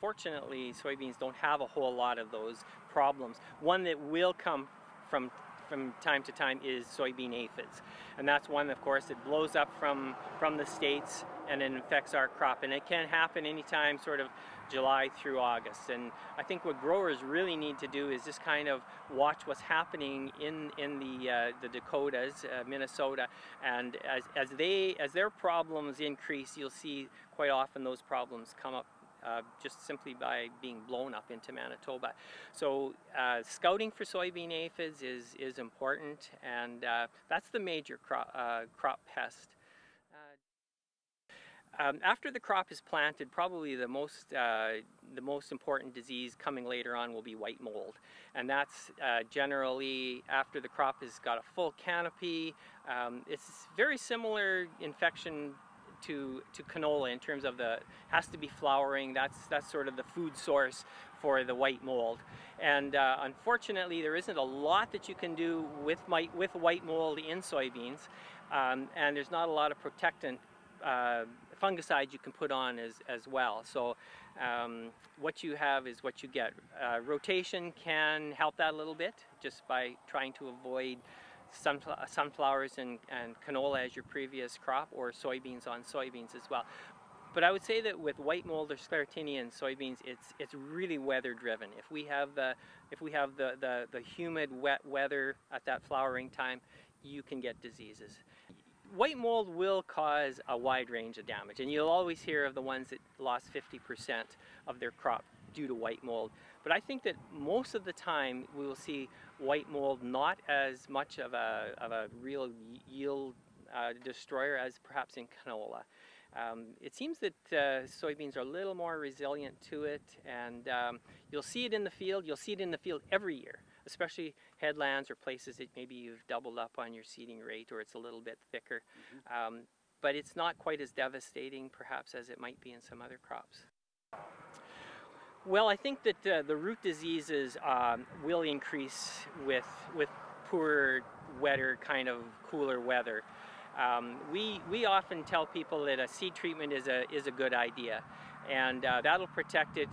Fortunately, soybeans don't have a whole lot of those problems. One that will come from time to time is soybean aphids, and that's one, of course, that blows up from the States and it infects our crop, and it can happen anytime sort of July through August. And I think what growers really need to do is just kind of watch what's happening in the Dakotas, Minnesota, and as their problems increase, you'll see quite often those problems come up just simply by being blown up into Manitoba. So scouting for soybean aphids is important, and that's the major crop pest. After the crop is planted, probably the most important disease coming later on will be white mold, and that's generally after the crop has got a full canopy. It's very similar infection to canola in terms of has to be flowering. That's sort of the food source for the white mold, and unfortunately there isn't a lot that you can do with white mold in soybeans, and there's not a lot of protectant fungicides you can put on as well. So what you have is what you get. Rotation can help that a little bit just by trying to avoid sunflowers and canola as your previous crop, or soybeans on soybeans as well. But I would say that with white mold or sclerotinia in soybeans, it's really weather driven. If we have the humid, wet weather at that flowering time, you can get diseases. White mold will cause a wide range of damage, and you'll always hear of the ones that lost 50% of their crop due to white mold. But I think that most of the time we will see white mold not as much of a real yield destroyer as perhaps in canola. It seems that soybeans are a little more resilient to it, and you'll see it in the field. You'll see it in the field every year, especially headlands or places that maybe you've doubled up on your seeding rate, or it's a little bit thicker. But it's not quite as devastating perhaps as it might be in some other crops. Well, I think that the root diseases will increase with poorer, wetter, kind of cooler weather. We often tell people that a seed treatment is a good idea, and that'll protect it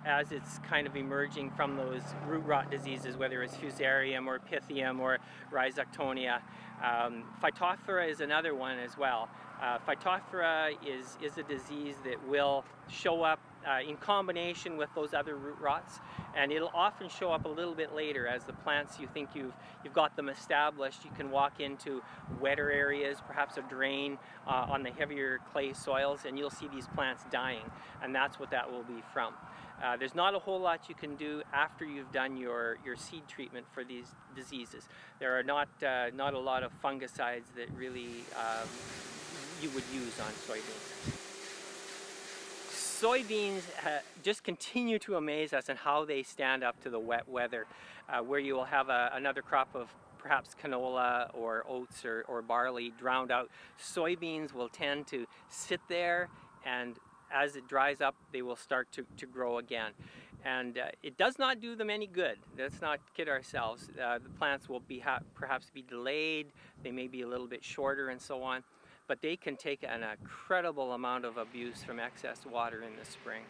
as it's kind of emerging from those root rot diseases, whether it's Fusarium or Pythium or Rhizoctonia. Phytophthora is another one as well. Phytophthora is a disease that will show up in combination with those other root rots, and it'll often show up a little bit later as the plants, you think you've got them established. You can walk into wetter areas, perhaps a drain on the heavier clay soils, and you'll see these plants dying, and that's what that will be from. There's not a whole lot you can do after you've done your seed treatment for these diseases. There are not a lot of fungicides that really you would use on soybeans. Soybeans just continue to amaze us in how they stand up to the wet weather, where you will have another crop of perhaps canola or oats or barley drowned out. Soybeans will tend to sit there, and as it dries up, they will start to grow again. And it does not do them any good. Let's not kid ourselves. The plants will perhaps be delayed, they may be a little bit shorter and so on, but they can take an incredible amount of abuse from excess water in the spring.